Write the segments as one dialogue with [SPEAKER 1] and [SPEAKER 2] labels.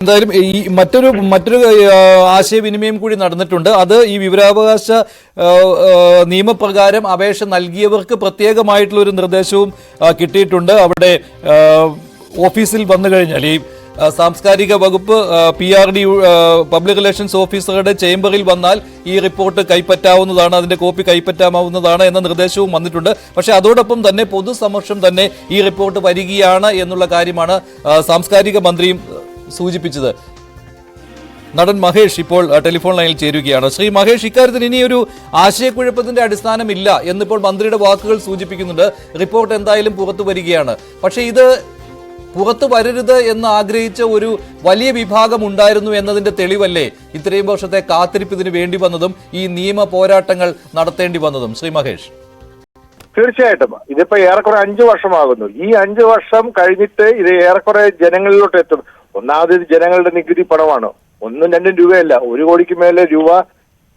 [SPEAKER 1] എന്തായാലും ഈ മറ്റൊരു ആശയവിനിമയം കൂടി നടന്നിട്ടുണ്ട്. അത് ഈ വിവരാവകാശ നിയമപ്രകാരം അപേക്ഷ നൽകിയവർക്ക് പ്രത്യേകമായിട്ടുള്ള ഒരു നിർദ്ദേശവും കിട്ടിയിട്ടുണ്ട്. അവിടെ ഓഫീസിൽ വന്നു കഴിഞ്ഞാൽ ഈ സാംസ്കാരിക വകുപ്പ് PRD പബ്ലിക് റിലേഷൻസ് ഓഫീസറുടെ ചേംബറിൽ വന്നാൽ ഈ റിപ്പോർട്ട് കൈപ്പറ്റാവുന്നതാണ്, അതിന്റെ കോപ്പി കൈപ്പറ്റാവുന്നതാണ് എന്ന നിർദ്ദേശവും വന്നിട്ടുണ്ട്. പക്ഷേ അതോടൊപ്പം തന്നെ പൊതുസമക്ഷം തന്നെ ഈ റിപ്പോർട്ട് വരികയാണ് എന്നുള്ള കാര്യമാണ് സാംസ്കാരിക മന്ത്രിയും സൂചിപ്പിച്ചത്. നടൻ മഹേഷ് ഇപ്പോൾ ടെലിഫോൺ ലൈനിൽ ചേരുകയാണ്. ശ്രീ മഹേഷ്, ഇക്കാര്യത്തിൽ ഇനിയൊരു ആശയക്കുഴപ്പത്തിന്റെ അടിസ്ഥാനമില്ല എന്നിപ്പോൾ മന്ത്രിയുടെ വാക്കുകൾ സൂചിപ്പിക്കുന്നുണ്ട്. റിപ്പോർട്ട് എന്തായാലും പുറത്തു വരികയാണ്. പക്ഷേ ഇത് പുറത്തു വരരുത് എന്ന് ആഗ്രഹിച്ച ഒരു വലിയ വിഭാഗം ഉണ്ടായിരുന്നു എന്നതിന്റെ തെളിവല്ലേ ഇത്രയും വർഷത്തെ കാത്തിരിപ്പിന് വേണ്ടി വന്നതും ഈ നിയമ പോരാട്ടങ്ങൾ നടത്തേണ്ടി വന്നതും? ശ്രീ മഹേഷ്.
[SPEAKER 2] തീർച്ചയായിട്ടും ഇതിപ്പോ ഏറെക്കുറെ 5 വർഷമാകുന്നു. ഈ 5 വർഷം കഴിഞ്ഞിട്ട് ഇത് ഏറെക്കുറെ ജനങ്ങളിലോട്ട് എത്തും. ഒന്നാമത് ഇത് ജനങ്ങളുടെ നികുതി പണമാണ്. 1-2 രൂപയല്ല, 1 കോടിക്ക് മേലെ രൂപ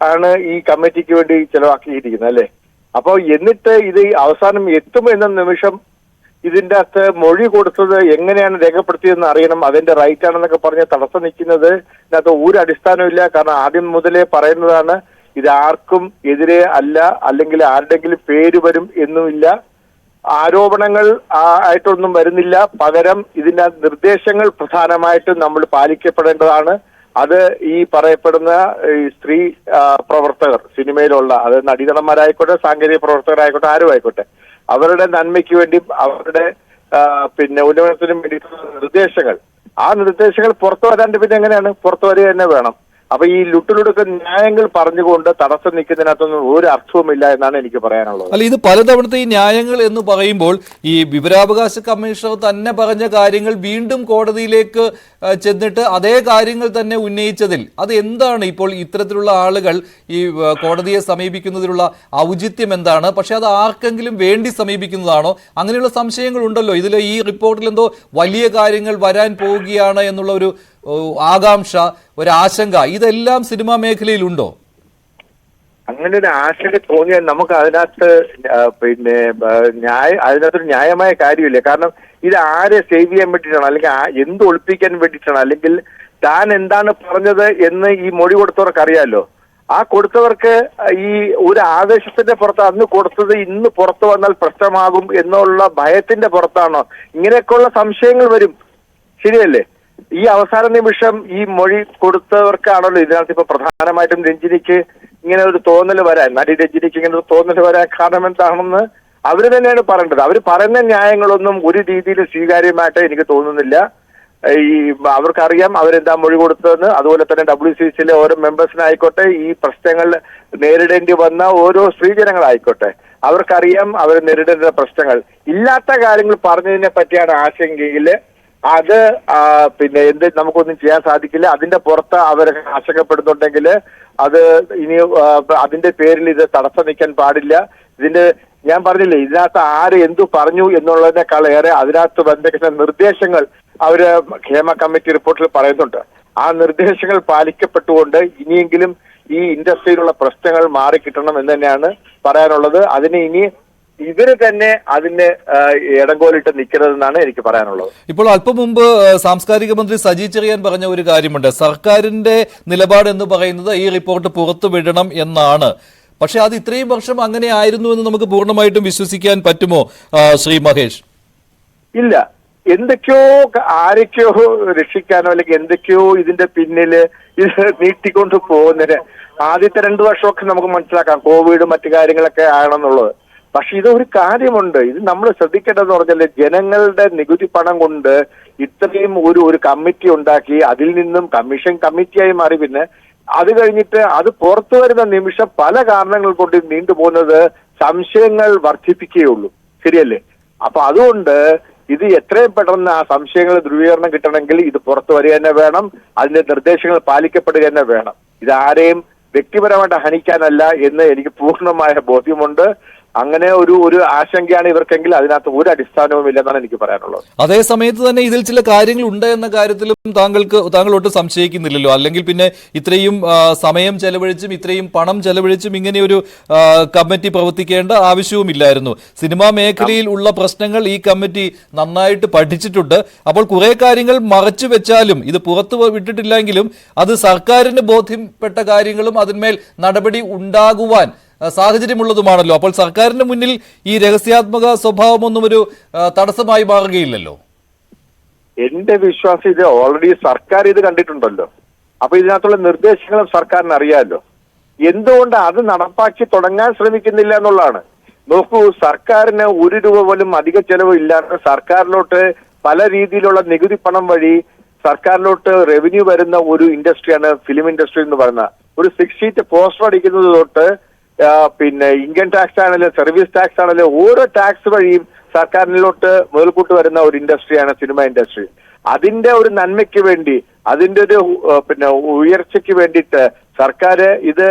[SPEAKER 2] ആണ് ഈ കമ്മിറ്റിക്ക് വേണ്ടി ചെലവാക്കിയിരിക്കുന്നത്, അല്ലെ? അപ്പൊ എന്നിട്ട് ഇത് അവസാനം എത്തും എന്ന നിമിഷം ഇതിന്റെ അകത്ത് മൊഴി കൊടുത്തത് എങ്ങനെയാണ് രേഖപ്പെടുത്തിയതെന്ന് അറിയണം, അതിന്റെ റൈറ്റ് ആണെന്നൊക്കെ പറഞ്ഞ് തടസ്സം നിൽക്കുന്നത് ഇതിനകത്ത് ഒരു അടിസ്ഥാനമില്ല. കാരണം ആദ്യം മുതലേ പറയുന്നതാണ് ഇത് ആർക്കും എതിരെ അല്ല, അല്ലെങ്കിൽ ആരുടെങ്കിലും പേര് വരും എന്നുമില്ല, ആരോപണങ്ങൾ ആയിട്ടൊന്നും വരുന്നില്ല. പകരം ഇതിന്റെ നിർദ്ദേശങ്ങൾ പ്രധാനമായിട്ടും നമ്മൾ പാലിക്കപ്പെടേണ്ടതാണ്. അത് ഈ പറയപ്പെടുന്ന സ്ത്രീ പ്രവർത്തകർ, സിനിമയിലുള്ള, അത് നടീനടന്മാരായിക്കോട്ടെ, സാങ്കേതിക പ്രവർത്തകരായിക്കോട്ടെ, ആരും ആയിക്കോട്ടെ, അവരുടെ നന്മയ്ക്ക് വേണ്ടി, അവരുടെ ഉന്നമനത്തിനും വേണ്ടിയിട്ടുള്ള നിർദ്ദേശങ്ങൾ, ആ നിർദ്ദേശങ്ങൾ പുറത്തു വരാണ്ട് പിന്നെ എങ്ങനെയാണ്? പുറത്തു വരിക തന്നെ വേണം. അപ്പൊ ഈ ലുട്ടിലൊടുക്ക ന്യായങ്ങൾ പറഞ്ഞുകൊണ്ട് തടസ്സം നിൽക്കുന്നതിനകത്തൊന്നും ഒരു അർത്ഥവുമില്ല എന്നാണ് എനിക്ക് പറയാനുള്ളത്.
[SPEAKER 1] അല്ല, ഇത് പലതവണത്തെ ഈ ന്യായങ്ങൾ എന്ന് പറയുമ്പോൾ ഈ വിവരാവകാശ കമ്മീഷണർ തന്നെ പറഞ്ഞ കാര്യങ്ങൾ വീണ്ടും കോടതിയിലേക്ക് ചെന്നിട്ട് അതേ കാര്യങ്ങൾ തന്നെ ഉന്നയിച്ചതിൽ അത് എന്താണ് ഇപ്പോൾ ഇത്തരത്തിലുള്ള ആളുകൾ ഈ കോടതിയെ സമീപിക്കുന്നതിലുള്ള ഔചിത്യം എന്താണ്? പക്ഷെ അത് ആർക്കെങ്കിലും വേണ്ടി സമീപിക്കുന്നതാണോ? അങ്ങനെയുള്ള സംശയങ്ങൾ ഉണ്ടല്ലോ. ഇതിൽ ഈ റിപ്പോർട്ടിൽ എന്തോ വലിയ കാര്യങ്ങൾ വരാൻ പോവുകയാണ് എന്നുള്ള ഒരു ആകാംക്ഷ, ഒരാശങ്ക, ഇതെല്ലാം സിനിമാ മേഖലയിലുണ്ടോ?
[SPEAKER 2] അങ്ങനെ ഒരു ആശങ്ക തോന്നിയാൽ നമുക്ക് അതിനകത്ത് അതിനകത്തൊരു ന്യായമായ കാര്യമില്ല. കാരണം ഇത് ആരെ സേവ് ചെയ്യാൻ വേണ്ടിയിട്ടാണ്, അല്ലെങ്കിൽ എന്ത് ഒളിപ്പിക്കാൻ വേണ്ടിയിട്ടാണ്, അല്ലെങ്കിൽ താൻ എന്താണ് പറഞ്ഞത് എന്ന് ഈ മൊഴി കൊടുത്തവർക്ക് അറിയാലോ. ആ കൊടുത്തവർക്ക് ഈ ഒരു ആവേശത്തിന്റെ പുറത്ത് അന്ന് കൊടുത്തത് ഇന്ന് പുറത്തു വന്നാൽ പ്രശ്നമാകും എന്നുള്ള ഭയത്തിന്റെ പുറത്താണോ? ഇങ്ങനെയൊക്കെയുള്ള സംശയങ്ങൾ വരും, ശരിയല്ലേ? ഈ അവസാന നിമിഷം ഈ മൊഴി കൊടുത്തവർക്കാണല്ലോ ഇതിനകത്ത് ഇപ്പൊ പ്രധാനമായിട്ടും രഞ്ജിനിക്ക് ഇങ്ങനെ ഒരു തോന്നൽ വരാൻ, നടി രഞ്ജിനിക്ക് ഇങ്ങനെ ഒരു തോന്നൽ വരാൻ കാരണം എന്താണെന്ന് അവര് തന്നെയാണ് പറയേണ്ടത്. അവർ പറയുന്ന ന്യായങ്ങളൊന്നും ഒരു രീതിയിലും സ്വീകാര്യമായിട്ട് എനിക്ക് തോന്നുന്നില്ല. ഈ അവർക്കറിയാം അവരെന്താ മൊഴി കൊടുത്തതെന്ന്. അതുപോലെ തന്നെ WCCയിലെ ഓരോ മെമ്പേഴ്സിനായിക്കോട്ടെ, ഈ പ്രശ്നങ്ങൾ നേരിടേണ്ടി വന്ന ഓരോ സ്ത്രീജനങ്ങളായിക്കോട്ടെ, അവർക്കറിയാം അവർ നേരിടേണ്ട പ്രശ്നങ്ങൾ. ഇല്ലാത്ത കാര്യങ്ങൾ പറഞ്ഞതിനെ പറ്റിയാണ് ആശങ്കയിൽ. അത് എന്ത് നമുക്കൊന്നും ചെയ്യാൻ സാധിക്കില്ല. അതിന്റെ പുറത്ത് അവർ ആശങ്കപ്പെടുന്നുണ്ടെങ്കിൽ അത് ഇനി അതിന്റെ പേരിൽ ഇത് തടസ്സം നിൽക്കാൻ പാടില്ല. ഞാൻ പറഞ്ഞില്ലേ, ഇതിനകത്ത് ആര് എന്തു പറഞ്ഞു എന്നുള്ളതിനേക്കാൾ ഏറെ അതിനകത്ത് ബന്ധപ്പെട്ട നിർദ്ദേശങ്ങൾ അവര് ക്ഷേമ കമ്മിറ്റി റിപ്പോർട്ടിൽ പറയുന്നുണ്ട്. ആ നിർദ്ദേശങ്ങൾ പാലിക്കപ്പെട്ടുകൊണ്ട് ഇനിയെങ്കിലും ഈ ഇൻഡസ്ട്രിയിലുള്ള പ്രശ്നങ്ങൾ മാറിക്കിട്ടണം എന്ന് തന്നെയാണ് പറയാനുള്ളത്. അതിന് ഇനി ഇവര് തന്നെ അതിന് ഇടങ്കോലിട്ട് നിൽക്കരുതെന്നാണ് എനിക്ക് പറയാനുള്ളത്.
[SPEAKER 1] ഇപ്പോൾ അല്പം മുമ്പ് സാംസ്കാരിക മന്ത്രി സജി ചെറിയാൻ പറഞ്ഞ ഒരു കാര്യമുണ്ട്. സർക്കാരിന്റെ നിലപാട് എന്ന് പറയുന്നത് ഈ റിപ്പോർട്ട് പുറത്തു വിടണം എന്നാണ്. പക്ഷെ അത് ഇത്രയും വർഷം അങ്ങനെ ആയിരുന്നു എന്ന് നമുക്ക് പൂർണ്ണമായിട്ടും വിശ്വസിക്കാൻ പറ്റുമോ ശ്രീ മഹേഷ്?
[SPEAKER 2] ഇല്ല, എന്തൊക്കെയോ ആരൊക്കെയോ രക്ഷിക്കാനോ അല്ലെങ്കിൽ എന്തൊക്കെയോ ഇതിന്റെ പിന്നില് ഇത് നീട്ടിക്കൊണ്ട് പോകുന്നതിന് ആദ്യത്തെ 2 വർഷമൊക്കെ നമുക്ക് മനസ്സിലാക്കാം, കോവിഡ് മറ്റു കാര്യങ്ങളൊക്കെ ആണെന്നുള്ളത്. പക്ഷെ ഇതൊരു കാര്യമുണ്ട്, ഇത് നമ്മൾ ശ്രദ്ധിക്കേണ്ടതെന്ന് പറഞ്ഞാല് ജനങ്ങളുടെ നികുതി പണം കൊണ്ട് ഇത്രയും ഒരു കമ്മിറ്റി ഉണ്ടാക്കി, അതിൽ നിന്നും കമ്മിറ്റിയായി മാറി, പിന്നെ അത് കഴിഞ്ഞിട്ട് അത് പുറത്തു വരുന്ന നിമിഷം പല കാരണങ്ങൾ കൊണ്ട് നീണ്ടുപോകുന്നത് സംശയങ്ങൾ വർദ്ധിപ്പിക്കുകയുള്ളൂ, ശരിയല്ലേ? അപ്പൊ അതുകൊണ്ട് ഇത് എത്രയും പെട്ടെന്ന് ആ സംശയങ്ങൾ ധ്രുവീകരണം കിട്ടണമെങ്കിൽ ഇത് പുറത്തു വരിക തന്നെ വേണം, അതിന്റെ നിർദ്ദേശങ്ങൾ പാലിക്കപ്പെടുക തന്നെ വേണം. ഇതാരെയും വ്യക്തിപരമായിട്ട് ഹനിക്കാനല്ല എന്ന് എനിക്ക് പൂർണ്ണമായ ബോധ്യമുണ്ട്. അങ്ങനെ ഒരു ആശങ്കയാണ് ഇവർക്കെങ്കിൽ അതിനകത്ത് ഒരു അടിസ്ഥാനവും ഇല്ലെന്നാണ് എനിക്ക് പറയാനുള്ളത്.
[SPEAKER 1] അതേ സമയത്ത് തന്നെ ഇതിൽ ചില കാര്യങ്ങൾ ഉണ്ട് എന്ന കാര്യത്തിലും താങ്കൾ ഒട്ടും സംശയിക്കുന്നില്ലല്ലോ. അല്ലെങ്കിൽ പിന്നെ ഇത്രയും സമയം ചെലവഴിച്ചും ഇത്രയും പണം ചെലവഴിച്ചും ഇങ്ങനെ ഒരു കമ്മിറ്റി പ്രവർത്തിക്കേണ്ട ആവശ്യവുമില്ലായിരുന്നു. സിനിമാ മേഖലയിൽ ഉള്ള പ്രശ്നങ്ങൾ ഈ കമ്മിറ്റി നന്നായിട്ട് പഠിച്ചിട്ടുണ്ട്. അപ്പോൾ കുറെ കാര്യങ്ങൾ മറച്ചു വെച്ചാലും ഇത് പുറത്തു വിട്ടിട്ടില്ലെങ്കിലും അത് സർക്കാരിന് ബോധ്യപ്പെട്ട കാര്യങ്ങളും അതിന്മേൽ നടപടി ഉണ്ടാകുവാൻ സാഹചര്യമുള്ളതുമാണല്ലോ. അപ്പോൾ സർക്കാരിന് മുന്നിൽ ഈ രഹസ്യാത്മക സ്വഭാവമൊന്നും ഒരു തടസ്സമായി മാറുകയില്ലല്ലോ.
[SPEAKER 2] എന്റെ വിശ്വാസം ഇത് ഓൾറെഡി സർക്കാർ ഇത് കണ്ടിട്ടുണ്ടല്ലോ. അപ്പൊ ഇതിനകത്തുള്ള നിർദ്ദേശങ്ങളും സർക്കാരിന് അറിയാമല്ലോ. എന്തുകൊണ്ട് അത് നടപ്പാക്കി തുടങ്ങാൻ ശ്രമിക്കുന്നില്ല എന്നുള്ളതാണ്. നോക്കൂ, സർക്കാരിന് 1 രൂപ പോലും അധിക ചെലവ് ഇല്ലാതെ സർക്കാരിലോട്ട് പല രീതിയിലുള്ള നികുതി പണം വഴി സർക്കാരിലോട്ട് റവന്യൂ വരുന്ന ഒരു ഇൻഡസ്ട്രിയാണ് ഫിലിം ഇൻഡസ്ട്രി എന്ന് പറയുന്ന. ഒരു 6 ഷീറ്റ് പോസ്റ്റർ അടിക്കുന്നത് തൊട്ട് പിന്നെ ഇൻകം ടാക്സ് ആണെങ്കിലും സർവീസ് ടാക്സ് ആണെങ്കിലും ഓരോ ടാക്സ് വഴിയും സർക്കാരിലോട്ട് മുതൽക്കൂട്ട് വരുന്ന ഒരു ഇൻഡസ്ട്രിയാണ് സിനിമ ഇൻഡസ്ട്രി. അതിന്റെ ഒരു നന്മയ്ക്ക് വേണ്ടി, അതിന്റെ ഒരു പിന്നെ ഉയർച്ചയ്ക്ക് വേണ്ടിയിട്ട് സർക്കാർ ഇത്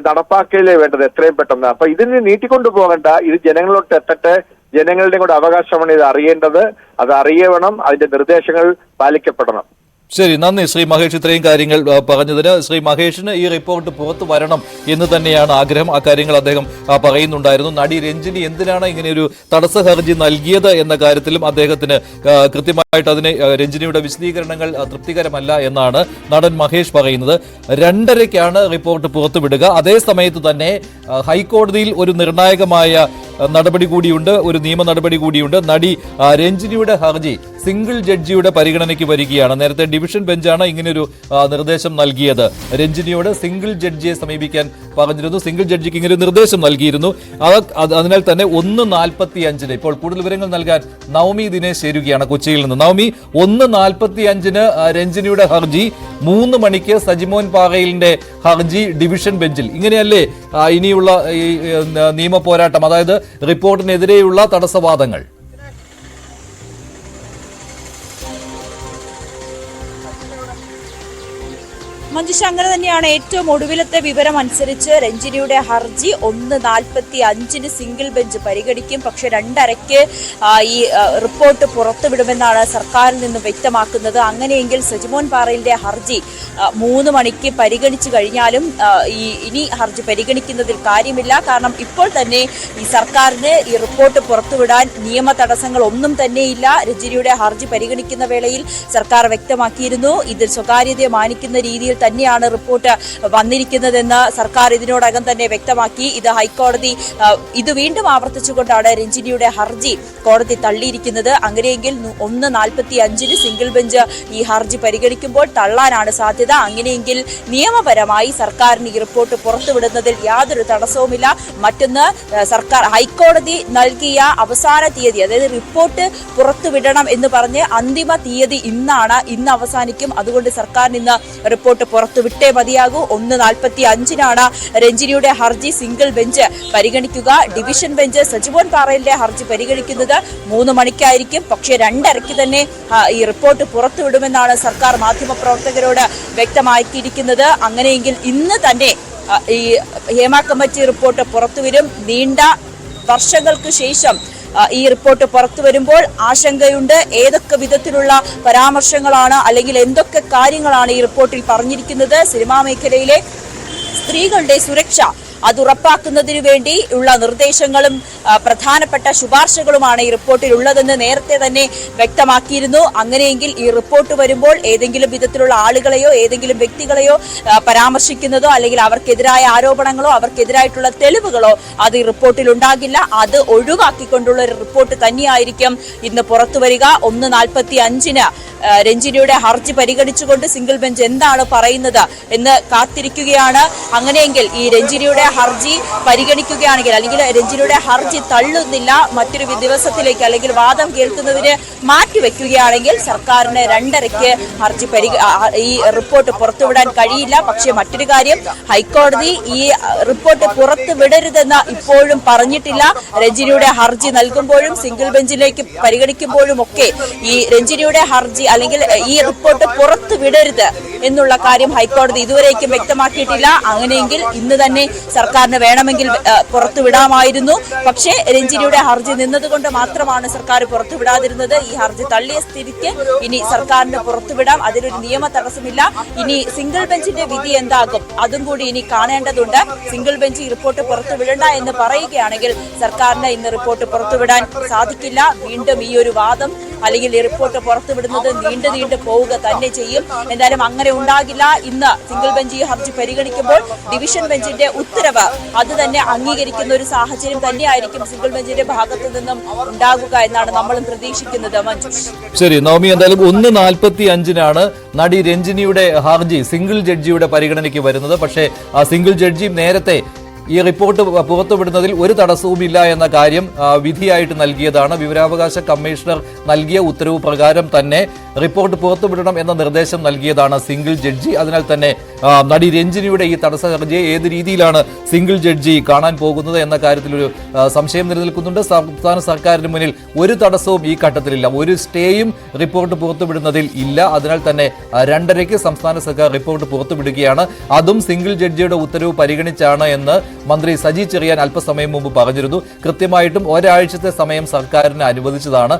[SPEAKER 2] നടപ്പാക്കലേ വേണ്ടത് എത്രയും പെട്ടെന്ന്. അപ്പൊ ഇതിന് നീട്ടിക്കൊണ്ടു പോകണ്ട, ഇത് ജനങ്ങളിലോട്ട് എത്തട്ടെ. ജനങ്ങളുടെ കൂടെ അവകാശമാണ് ഇത് അറിയേണ്ടത്. അത് അറിയണം, അതിന്റെ നിർദ്ദേശങ്ങൾ പാലിക്കപ്പെടണം.
[SPEAKER 1] ശരി, നന്ദി ശ്രീ മഹേഷ് ഇത്രയും കാര്യങ്ങൾ പറഞ്ഞതിന്. ശ്രീ മഹേഷിന് ഈ റിപ്പോർട്ട് പുറത്തു വരണം എന്ന് തന്നെയാണ് ആഗ്രഹം. ആ കാര്യങ്ങൾ അദ്ദേഹം പറയുന്നുണ്ടായിരുന്നു. നടി രഞ്ജിനി എന്തിനാണ് ഇങ്ങനെയൊരു തടസ്സ ഹർജി നൽകിയത് എന്ന കാര്യത്തിലും അദ്ദേഹത്തിന് കൃത്യമായിട്ട് അതിന് രഞ്ജിനിയുടെ വിശദീകരണങ്ങൾ തൃപ്തികരമല്ല എന്നാണ് നടൻ മഹേഷ് പറയുന്നത്. 2:30-ക്കാണ് റിപ്പോർട്ട് പുറത്തുവിടുക. അതേ സമയത്ത് തന്നെ ഹൈക്കോടതിയിൽ ഒരു നിർണായകമായ നടപടി കൂടിയുണ്ട്, ഒരു നിയമ നടപടി കൂടിയുണ്ട്. നടി രഞ്ജിനിയുടെ ഹർജി സിംഗിൾ ജഡ്ജിയുടെ പരിഗണനയ്ക്ക് വരികയാണ്. നേരത്തെ ഡിവിഷൻ ബെഞ്ചാണ് ഇങ്ങനെയൊരു നിർദ്ദേശം നൽകിയത്. രഞ്ജിനിയോട് സിംഗിൾ ജഡ്ജിയെ സമീപിക്കാൻ പറഞ്ഞിരുന്നു. സിംഗിൾ ജഡ്ജിക്ക് ഇങ്ങനെ നിർദ്ദേശം നൽകിയിരുന്നു. അതിനാൽ തന്നെ 1:45-ന് ഇപ്പോൾ കൂടുതൽ വിവരങ്ങൾ നൽകാൻ നവമി ദിനേശ് ചേരുകയാണ് കൊച്ചിയിൽ നിന്ന്. നവമി, 1:45-ന് രഞ്ജിനിയുടെ ഹർജി, 3 മണിക്ക് സജിമോൻ പാറയിലിന്റെ ഹർജി ഡിവിഷൻ ബെഞ്ചിൽ. ഇങ്ങനെയല്ലേ ഇനിയുള്ള ഈ നിയമ പോരാട്ടം, അതായത് റിപ്പോർട്ടിനെതിരെയുള്ള തടസ്സവാദങ്ങൾ?
[SPEAKER 3] മഞ്ജുഷ, അങ്ങനെ തന്നെയാണ്. ഏറ്റവും ഒടുവിലത്തെ വിവരം അനുസരിച്ച് രഞ്ജിനിയുടെ ഹർജി 1:45-ന് സിംഗിൾ ബെഞ്ച് പരിഗണിക്കും. പക്ഷെ 2:30-ക്ക് ഈ റിപ്പോർട്ട് പുറത്തുവിടുമെന്നാണ് സർക്കാരിൽ നിന്ന് വ്യക്തമാക്കുന്നത്. അങ്ങനെയെങ്കിൽ സജിമോൻ പാറയിലിന്റെ ഹർജി 3 മണിക്ക് പരിഗണിച്ചു കഴിഞ്ഞാലും ഇനി ഹർജി പരിഗണിക്കുന്നതിൽ കാര്യമില്ല. കാരണം ഇപ്പോൾ തന്നെ ഈ സർക്കാരിന് ഈ റിപ്പോർട്ട് പുറത്തുവിടാൻ നിയമ തടസ്സങ്ങൾ ഒന്നും തന്നെയില്ല. രഞ്ജിനിയുടെ ഹർജി പരിഗണിക്കുന്ന വേളയിൽ സർക്കാർ വ്യക്തമാക്കിയിരുന്നു. ഇതിൽ സ്വകാര്യതയെ മാനിക്കുന്ന രീതിയിൽ തന്നെയാണ് റിപ്പോർട്ട് വന്നിരിക്കുന്നതെന്ന് സർക്കാർ ഇതിനോടകം തന്നെ വ്യക്തമാക്കി. ഇത് ഹൈക്കോടതി ഇത് വീണ്ടും ആവർത്തിച്ചുകൊണ്ടാണ് രഞ്ജിനിയുടെ ഹർജി കോടതി തള്ളിയിരിക്കുന്നത്. അങ്ങനെയെങ്കിൽ 1:45-ന് സിംഗിൾ ബെഞ്ച് ഈ ഹർജി പരിഗണിക്കുമ്പോൾ തള്ളാനാണ് സാധ്യത. അങ്ങനെയെങ്കിൽ നിയമപരമായി സർക്കാരിന് ഈ റിപ്പോർട്ട് പുറത്തുവിടുന്നതിൽ യാതൊരു തടസ്സവുമില്ല. മറ്റൊന്ന്, സർക്കാർ ഹൈക്കോടതി നൽകിയ അവസാന തീയതി, അതായത് റിപ്പോർട്ട് പുറത്തുവിടണം എന്ന് പറഞ്ഞ് അന്തിമ തീയതി ഇന്നാണ്. ഇന്ന് അവസാനിക്കും. അതുകൊണ്ട് സർക്കാരിന് ഇന്ന് റിപ്പോർട്ട് പുറത്തുവിട്ടേ മതിയാകൂ. 1:45-നാണ് രഞ്ജിനിയുടെ ഹർജി സിംഗിൾ ബെഞ്ച് പരിഗണിക്കുക. ഡിവിഷൻ ബെഞ്ച് സജിമോൻ പാറയിലിന്റെ ഹർജി പരിഗണിക്കുന്നത് 3 മണിക്കായിരിക്കും. പക്ഷേ 2:30-ക്ക് തന്നെ ഈ റിപ്പോർട്ട് പുറത്തുവിടുമെന്നാണ് സർക്കാർ മാധ്യമപ്രവർത്തകരോട് വ്യക്തമാക്കിയിരിക്കുന്നത്. അങ്ങനെയെങ്കിൽ ഇന്ന് തന്നെ ഈ ഹേമ കമ്മിറ്റി റിപ്പോർട്ട് പുറത്തുവരും. നീണ്ട വർഷങ്ങൾക്ക് ശേഷം ഈ റിപ്പോർട്ട് പുറത്തു വരുമ്പോൾ ആശങ്കയുണ്ട്. ഏതൊക്കെ വിധത്തിലുള്ള പരാമർശങ്ങളാണ് അല്ലെങ്കിൽ എന്തൊക്കെ കാര്യങ്ങളാണ് ഈ റിപ്പോർട്ടിൽ പറഞ്ഞിരിക്കുന്നത്? സിനിമാ മേഖലയിലെ സ്ത്രീകളുടെ സുരക്ഷ അത് ഉറപ്പാക്കുന്നതിനു വേണ്ടി ഉള്ള നിർദ്ദേശങ്ങളും പ്രധാനപ്പെട്ട ശുപാർശകളുമാണ് ഈ റിപ്പോർട്ടിൽ ഉള്ളതെന്ന് നേരത്തെ തന്നെ വ്യക്തമാക്കിയിരുന്നു. അങ്ങനെയെങ്കിൽ ഈ റിപ്പോർട്ട് വരുമ്പോൾ ഏതെങ്കിലും വിധത്തിലുള്ള ആളുകളെയോ ഏതെങ്കിലും വ്യക്തികളെയോ പരാമർശിക്കുന്നതോ അല്ലെങ്കിൽ അവർക്കെതിരായ ആരോപണങ്ങളോ അവർക്കെതിരായിട്ടുള്ള തെളിവുകളോ അത് ഈ റിപ്പോർട്ടിൽ ഉണ്ടാകില്ല. അത് ഒഴിവാക്കിക്കൊണ്ടുള്ള ഒരു റിപ്പോർട്ട് തന്നെയായിരിക്കും ഇന്ന് പുറത്തു വരിക. 1:45-ന് രഞ്ജിനിയുടെ ഹർജി പരിഗണിച്ചുകൊണ്ട് സിംഗിൾ ബെഞ്ച് എന്താണ് പറയുന്നത് എന്ന് കാത്തിരിക്കുകയാണ്. അങ്ങനെയെങ്കിൽ ഈ രഞ്ജിനിയുടെ ഹർജി പരിഗണിക്കുകയാണെങ്കിൽ അല്ലെങ്കിൽ രഞ്ജിനിയുടെ ഹർജി തള്ളുന്നില്ല, മറ്റൊരു ദിവസത്തിലേക്ക് അല്ലെങ്കിൽ വാദം കേൾക്കുന്നതിന് മാറ്റിവെക്കുകയാണെങ്കിൽ സർക്കാരിന് 2:30-ക്ക് ഹർജി ഈ റിപ്പോർട്ട് പുറത്തുവിടാൻ കഴിയില്ല. പക്ഷേ മറ്റൊരു കാര്യം, ഹൈക്കോടതി ഈ റിപ്പോർട്ട് പുറത്തുവിടരുതെന്ന് ഇപ്പോഴും പറഞ്ഞിട്ടില്ല. രഞ്ജിനിയുടെ ഹർജി നൽകുമ്പോഴും സിംഗിൾ ബെഞ്ചിലേക്ക് പരിഗണിക്കുമ്പോഴും ഒക്കെ ഈ രഞ്ജിനിയുടെ ഹർജി അല്ലെങ്കിൽ ഈ റിപ്പോർട്ട് പുറത്തുവിടരുത് എന്നുള്ള കാര്യം ഹൈക്കോടതി ഇതുവരേക്കും വ്യക്തമാക്കിയിട്ടില്ല. അങ്ങനെയെങ്കിൽ ഇന്ന് തന്നെ സർക്കാരിന് വേണമെങ്കിൽ പുറത്തുവിടാമായിരുന്നു. പക്ഷേ രഞ്ജിനിയുടെ ഹർജി നിന്നതുകൊണ്ട് മാത്രമാണ് സർക്കാർ പുറത്തുവിടാതിരുന്നത്. ഈ ഹർജി തള്ളിയ സ്ഥിതിക്ക് ഇനി സർക്കാരിന് പുറത്തുവിടാം, അതിലൊരു നിയമ തടസ്സമില്ല. ഇനി സിംഗിൾ ബെഞ്ചിന്റെ വിധി എന്താകും അതും കൂടി ഇനി കാണേണ്ടതുണ്ട്. സിംഗിൾ ബെഞ്ച് ഈ റിപ്പോർട്ട് പുറത്തുവിടണ്ട എന്ന് പറയുകയാണെങ്കിൽ സർക്കാരിന് ഇന്ന് റിപ്പോർട്ട് പുറത്തുവിടാൻ സാധിക്കില്ല. വീണ്ടും ഈ ഒരു വാദം അല്ലെങ്കിൽ ഈ റിപ്പോർട്ട് പുറത്തുവിടുന്നത് നീണ്ടു പോവുക തന്നെ ചെയ്യും. എന്തായാലും അങ്ങനെ ഉണ്ടാകില്ല. ഇന്ന് സിംഗിൾ ബെഞ്ച് ഈ ഹർജി പരിഗണിക്കുമ്പോൾ ഡിവിഷൻ ബെഞ്ചിന്റെ ഉത്തരവ് അത് തന്നെ അംഗീകരിക്കുന്ന ഒരു സാഹചര്യം തന്നെയായിരിക്കും സിംഗിൾ ബെഞ്ചിന്റെ ഭാഗത്തു നിന്നും ഉണ്ടാകുക എന്നാണ് നമ്മളും പ്രതീക്ഷിക്കുന്നത്. മഞ്ജുഷ്,
[SPEAKER 1] ശരി നവമി, എന്തായാലും 1:45-നാണ് നടി രഞ്ജിനിയുടെ ഹർജി സിംഗിൾ ജഡ്ജിയുടെ പരിഗണനയ്ക്ക് വരുന്നത്. പക്ഷേ ആ സിംഗിൾ ജഡ്ജി നേരത്തെ ഈ റിപ്പോർട്ട് പുറത്തുവിടുന്നതിൽ ഒരു തടസ്സവുമില്ല എന്ന കാര്യം വിധിയായിട്ട് നൽകിയതാണ്. വിവരാവകാശ കമ്മീഷണർ നൽകിയ ഉത്തരവ് പ്രകാരം തന്നെ റിപ്പോർട്ട് പുറത്തുവിടണം എന്ന നിർദ്ദേശം നൽകിയതാണ് സിംഗിൾ ജഡ്ജി. അതിനാൽ തന്നെ നടി രഞ്ജിനിയുടെ ഈ തടസ്സ ഹർജിയെ ഏത് രീതിയിലാണ് സിംഗിൾ ജഡ്ജി കാണാൻ പോകുന്നത് എന്ന കാര്യത്തിലൊരു സംശയം നിലനിൽക്കുന്നുണ്ട്. സംസ്ഥാന സർക്കാരിന് മുന്നിൽ ഒരു തടസ്സവും ഈ ഘട്ടത്തിലില്ല, ഒരു സ്റ്റേയും റിപ്പോർട്ട് പുറത്തുവിടുന്നതിൽ ഇല്ല. അതിനാൽ തന്നെ 2:30-ക്ക് സംസ്ഥാന സർക്കാർ റിപ്പോർട്ട് പുറത്തുവിടുകയാണ്. അതും സിംഗിൾ ജഡ്ജിയുടെ ഉത്തരവ് പരിഗണിച്ചാണ് എന്ന് മന്ത്രി സജി ചെറിയാൻ അല്പസമയം മുമ്പ് പറഞ്ഞിരുന്നു. കൃത്യമായിട്ടും ഒരാഴ്ചത്തെ സമയം സർക്കാരിന് അനുവദിച്ചതാണ്.